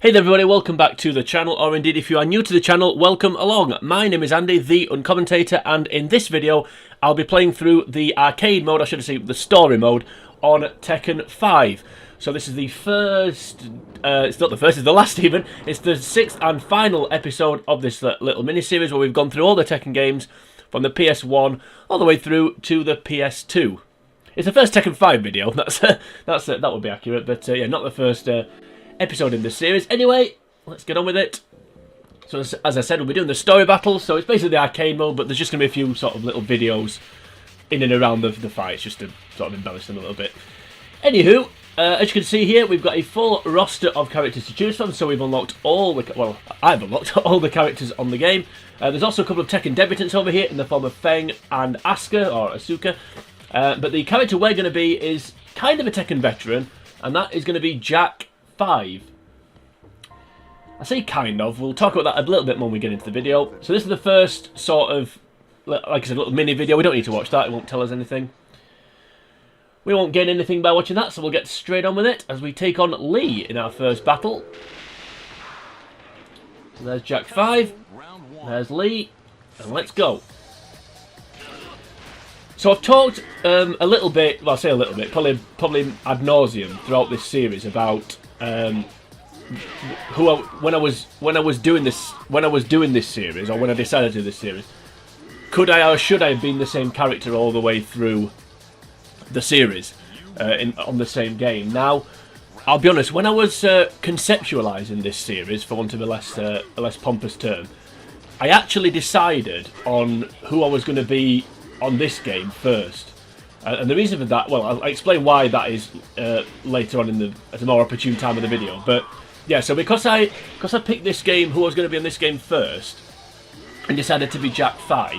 Hey there everybody, welcome back to the channel, or indeed if you are new to the channel, welcome along. My name is Andy, the Uncommentator, and in this video I'll be playing through the arcade mode, I should say the story mode, on Tekken 5. So this is the first, it's not the first, it's the last even, it's the 6th and final episode of this little mini-series where we've gone through all the Tekken games from the PS1 all the way through to the PS2. It's the first Tekken 5 video, that would be accurate, but yeah, not the first episode in this series. Anyway, let's get on with it. So as I said, we'll be doing the story battle, so it's basically the arcade mode, but there's just going to be a few sort of little videos in and around the fights, just to sort of embellish them a little bit. Anywho, as you can see here, we've got a full roster of characters to choose from, so we've unlocked all the, well, I've unlocked all the characters on the game. There's also a couple of Tekken debutants over here in the form of Feng and Asuka, or Asuka. But the character we're going to be is kind of a Tekken veteran, and that is going to be Jack 5. I say kind of, we'll talk about that a little bit more when we get into the video. So this is the first sort of, like I said, little mini video. We don't need to watch that, it won't tell us anything. We won't gain anything by watching that, so we'll get straight on with it as we take on Lee in our first battle. So there's Jack 5, there's Lee, and let's go. So I've talked a little bit, well I say a little bit, probably ad nauseum throughout this series about when I was doing this series, or when I decided to do this series, could I or should I have been the same character all the way through the series on the same game? Now, I'll be honest, when I was conceptualising this series, for want of a less pompous term, I actually decided on who I was going to be on this game first. And the reason for that, well, I'll explain why that is later on at a more opportune time of the video. But yeah, so because I picked this game, who I was going to be on this game first, and decided to be Jack 5,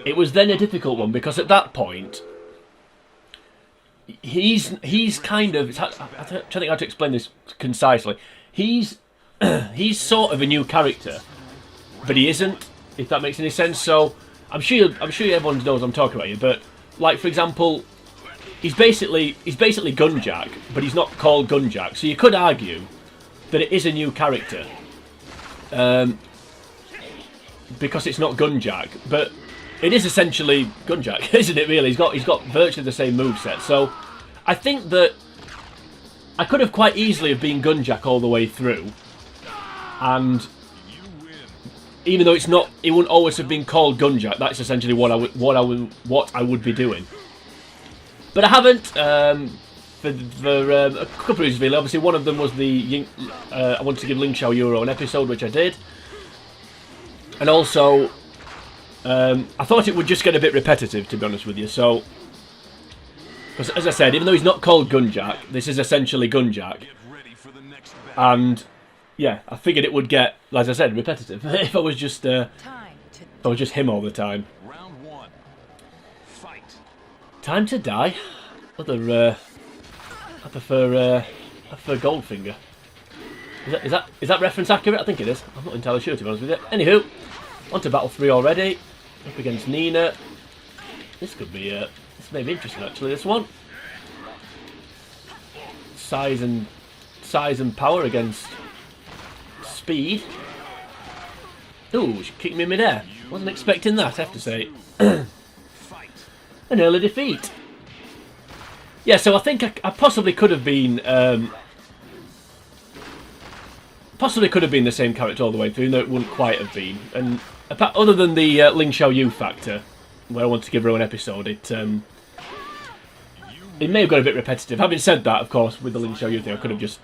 it was then a difficult one, because at that point, he's kind of, I'm trying to think how to explain this concisely. He's sort of a new character, but he isn't, if that makes any sense. So I'm sure everyone knows what I'm talking about here, but like for example, he's basically Gunjack, but he's not called Gunjack. So you could argue that it is a new character, because it's not Gunjack, but it is essentially Gunjack, isn't it? Really, he's got virtually the same moveset. So I think that I could have quite easily have been Gunjack all the way through, and even though it wouldn't always have been called Gunjack, that's essentially what I would be doing. But I haven't, for a couple of reasons really. Obviously, one of them was I wanted to give Ling Xiao Euro an episode, which I did, and also I thought it would just get a bit repetitive, to be honest with you. So, because as I said, even though he's not called Gunjack, this is essentially Gunjack, and yeah, I figured it would get, as I said, repetitive if I was just him all the time. Round one. Fight. Time to die. I prefer Goldfinger. Is that reference accurate? I think it is. I'm not entirely sure, to be honest with you. Anywho, on to Battle 3 already. Up against Nina. This could be this may be interesting actually. This one. Size and power against speed. Ooh, she kicked me in midair. Wasn't expecting that, I have to say. An early defeat. Yeah, so I think I possibly could have been the same character all the way through, even though it wouldn't quite have been. And other than the Ling Xiao Yu factor, where I want to give her an episode, it may have got a bit repetitive. Having said that, of course, with the Ling Xiao Yu thing, I could have just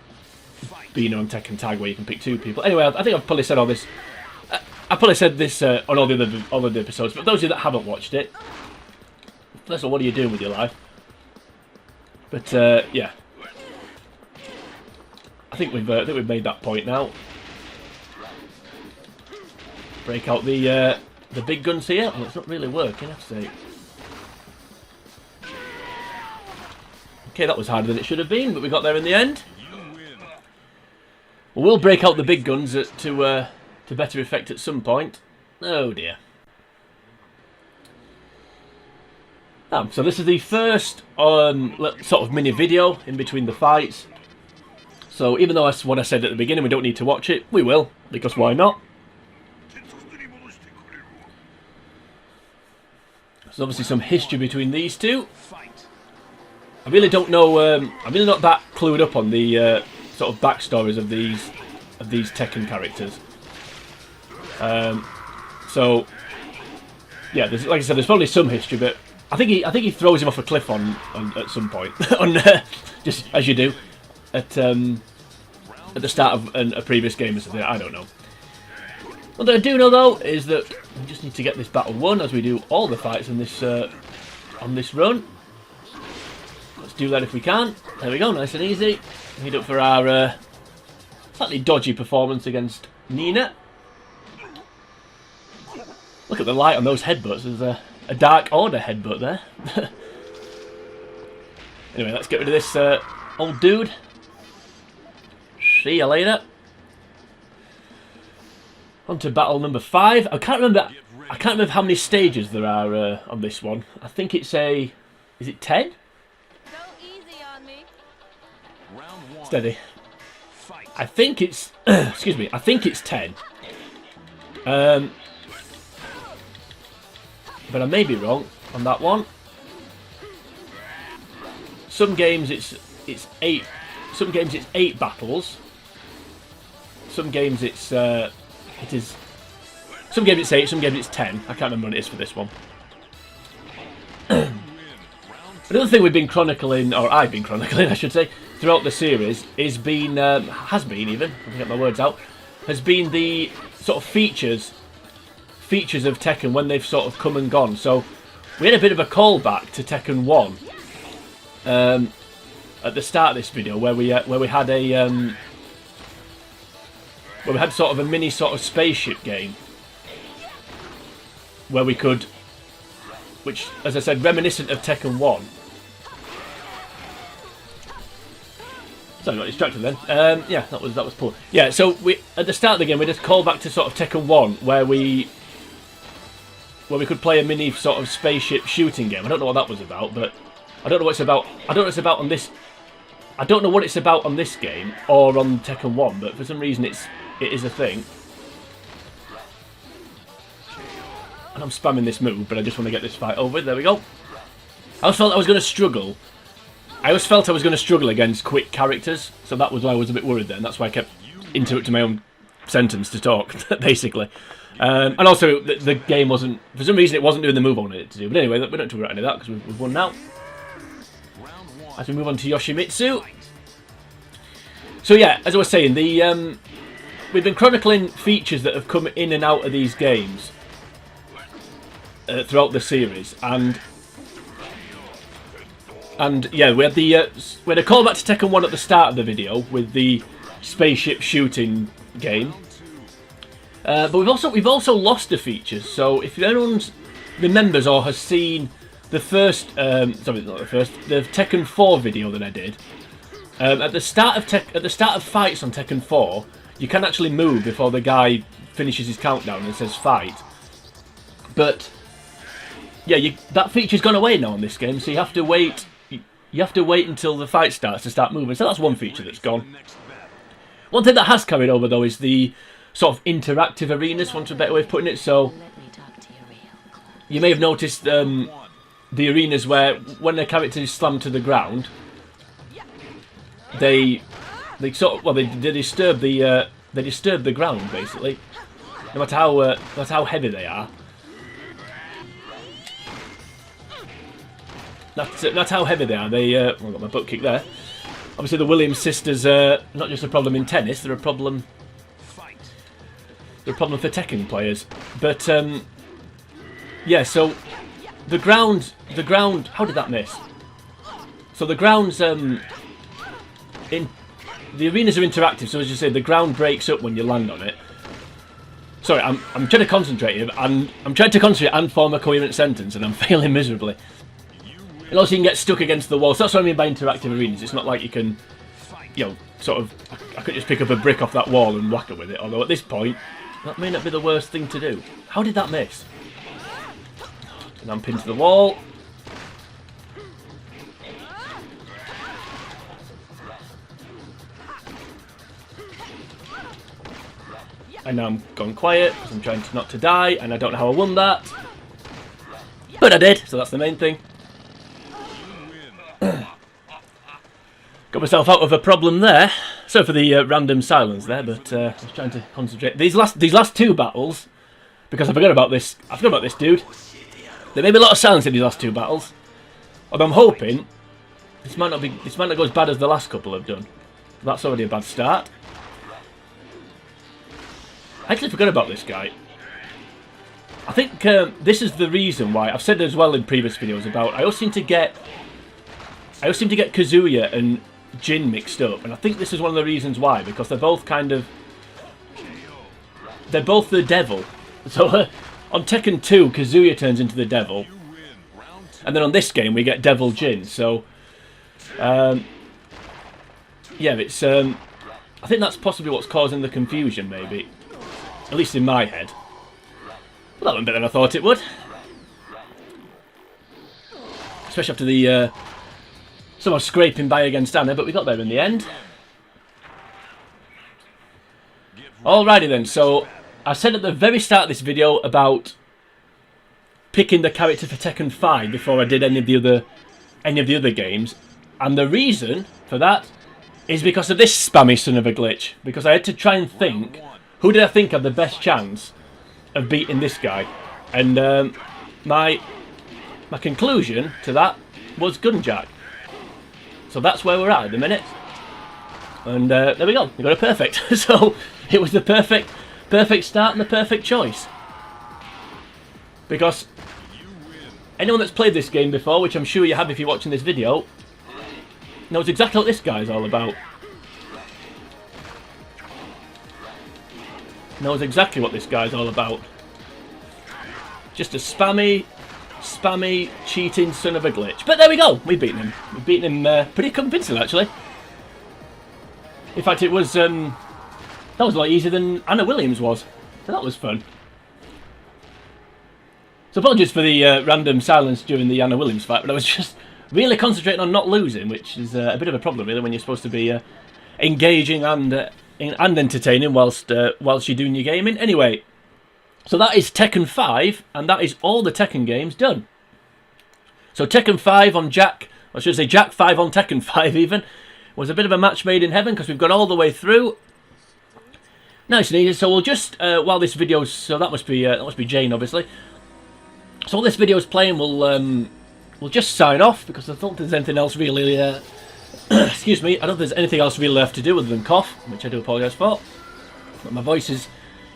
been on Tekken Tag where you can pick two people. Anyway, I think I've probably said all this. I probably said this on all the other episodes, but those of you that haven't watched it, first of all, what are you doing with your life? But yeah, I think we've made that point now. Break out the big guns here. Oh, it's not really working, I have to say. Okay, that was harder than it should have been, but we got there in the end. We'll break out the big guns to better effect at some point. Oh dear. So this is the first sort of mini video in between the fights. So even though that's what I said at the beginning, we don't need to watch it, we will, because why not? There's obviously some history between these two. I really don't know, I'm really not that clued up on the sort of backstories of these Tekken characters. So yeah, there's, like I said, there's probably some history, but I think he throws him off a cliff on at some point, just as you do at the start of a previous game or something. I don't know. What I do know though is that we just need to get this battle won, as we do all the fights in this on this run. Let's do that if we can. There we go, nice and easy. Head up for our slightly dodgy performance against Nina. Look at the light on those headbutts. There's a Dark Order headbutt there. Anyway, let's get rid of this old dude. See you later. On to battle number 5. I can't remember how many stages there are on this one. I think it's is it 10? Go easy on me. Round 1. Steady. Fight. I think it's excuse me. I think it's 10. But I may be wrong on that one. Some games it's 8. Some games it's 8 battles. Some games it's some games it's 8. Some games it's 10. I can't remember what it is for this one. Another thing we've been chronicling, or I've been chronicling, I should say, throughout the series has been the sort of features of Tekken when they've sort of come and gone. So we had a bit of a callback to Tekken 1 at the start of this video, where we had sort of a mini sort of spaceship game where we could, which, as I said, reminiscent of Tekken 1. Sorry, I got distracted then. Yeah, that was poor. Yeah, so we at the start of the game we just called back to sort of Tekken 1, where we could play a mini sort of spaceship shooting game. I don't know what that was about, but I don't know what it's about. I don't know what it's about on this. I don't know what it's about on this game or on Tekken 1, but for some reason it is a thing. And I'm spamming this move, but I just want to get this fight over. There we go. I always felt I was going to struggle. I always felt I was going to struggle against quick characters, so that was why I was a bit worried then. That's why I kept interrupting my own sentence to talk, basically. And also, the game wasn't, for some reason, it wasn't doing the move I wanted it to do. But anyway, we don't have to worry about any of that, because we've won now. As we move on to Yoshimitsu. So yeah, as I was saying, we've been chronicling features that have come in and out of these games throughout the series, and yeah, we had a callback to Tekken 1 at the start of the video with the spaceship shooting game. But we've also lost the features. So if anyone remembers or has seen the first, the Tekken 4 video that I did, at the start of fights on Tekken 4, you can actually move before the guy finishes his countdown and says fight. But yeah, that feature's gone away now in this game, so you have to wait. You have to wait until the fight starts to start moving. So that's one feature that's gone. One thing that has carried over though is the sort of interactive arenas, for want of a better way of putting it. So you may have noticed the arenas where when the characters slam to the ground, they disturb the ground basically, no matter how heavy they are. That's how heavy they are. I got my butt kicked there. Obviously, the Williams sisters are not just a problem in tennis; they're a problem. They're a problem for Tekken players. But yeah, so the ground. How did that miss? So the grounds in the arenas are interactive. So as you say, the ground breaks up when you land on it. Sorry, I'm trying to concentrate here, and I'm trying to concentrate and form a coherent sentence, and I'm failing miserably. And also you can get stuck against the wall. So that's what I mean by interactive arenas. It's not like you can, sort of, I could just pick up a brick off that wall and whack it with it. Although at this point, that may not be the worst thing to do. How did that miss? And I'm pinned to the wall. And now I'm gone quiet because I'm trying not to die, and I don't know how I won that. But I did, so that's the main thing. Got myself out of a problem there. Sorry for the random silence there, but I was trying to concentrate. These last two battles, because I forgot about this dude. There may be a lot of silence in these last two battles. Although I'm hoping this might not go as bad as the last couple have done. That's already a bad start. I actually forgot about this guy. I think this is the reason why I've said as well in previous videos about I always seem to get Kazuya and Jin mixed up, and I think this is one of the reasons why, because they're both the devil. So on Tekken 2, Kazuya turns into the devil, and then on this game we get Devil Jin. So yeah, it's I think that's possibly what's causing the confusion, maybe, at least in my head. Well, that went better than I thought it would, especially after the someone scraping by against Anna, but we got there in the end. Alrighty then, so I said at the very start of this video about picking the character for Tekken 5 before I did any of the other games, and the reason for that is because of this spammy son of a glitch. Because I had to try and think, who did I think had the best chance of beating this guy, and my conclusion to that was Gunjack. So that's where we're at the minute, and there we go. We got a perfect. So it was the perfect start and the perfect choice. Because anyone that's played this game before, which I'm sure you have if you're watching this video, knows exactly what this guy's all about. Knows exactly what this guy's all about. Just a spammy, cheating son of a glitch. But there we go. We've beaten him. We've beaten him pretty convincingly, actually. In fact, it was that was a lot easier than Anna Williams was. So that was fun. So apologies for the random silence during the Anna Williams fight, but I was just really concentrating on not losing, which is a bit of a problem, really, when you're supposed to be engaging and entertaining whilst you're doing your gaming. Anyway, so that is Tekken 5, and that is all the Tekken games done. So Tekken 5 on Jak, or should I say Jak 5 on Tekken 5 even, was a bit of a match made in heaven, because we've got all the way through. Nice and easy. So we'll just, while this video's, so that must be Jane, obviously. So while this video's playing, we'll just sign off, because I don't think there's anything else really, excuse me, I don't think there's anything else really left to do other than cough, which I do apologise for. But my voice is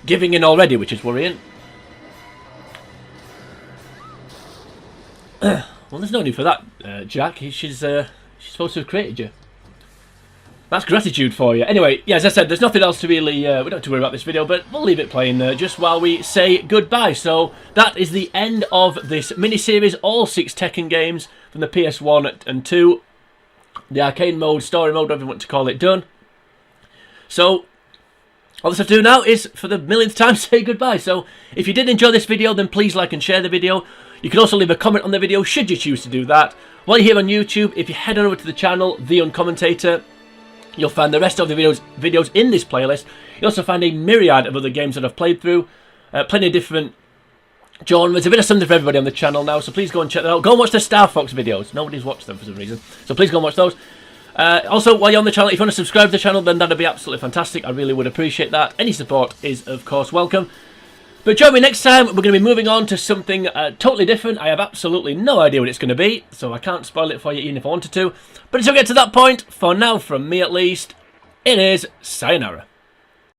giving in already, which is worrying. Well, there's no need for that, Jak. She's supposed to have created you. That's gratitude for you. Anyway, yeah, as I said, there's nothing else to really... we don't have to worry about this video, but we'll leave it playing just while we say goodbye. So that is the end of this mini-series, all 6 Tekken games from the PS1 and 2. The arcade mode, story mode, whatever you want to call it, done. So all this I have to do now is, for the millionth time, say goodbye. So if you did enjoy this video, then please like and share the video. You can also leave a comment on the video, should you choose to do that. While you're here on YouTube, if you head on over to the channel, The Uncommentator, you'll find the rest of the videos in this playlist. You'll also find a myriad of other games that I've played through. Plenty of different genres. A bit of something for everybody on the channel now, so please go and check that out. Go and watch the Star Fox videos. Nobody's watched them for some reason, so please go and watch those. Also, while you're on the channel, if you want to subscribe to the channel, then that'd be absolutely fantastic. I really would appreciate that. Any support is, of course, welcome. But join me next time. We're going to be moving on to something totally different. I have absolutely no idea what it's going to be, so I can't spoil it for you even if I wanted to. But until we get to that point, for now, from me at least, it is sayonara.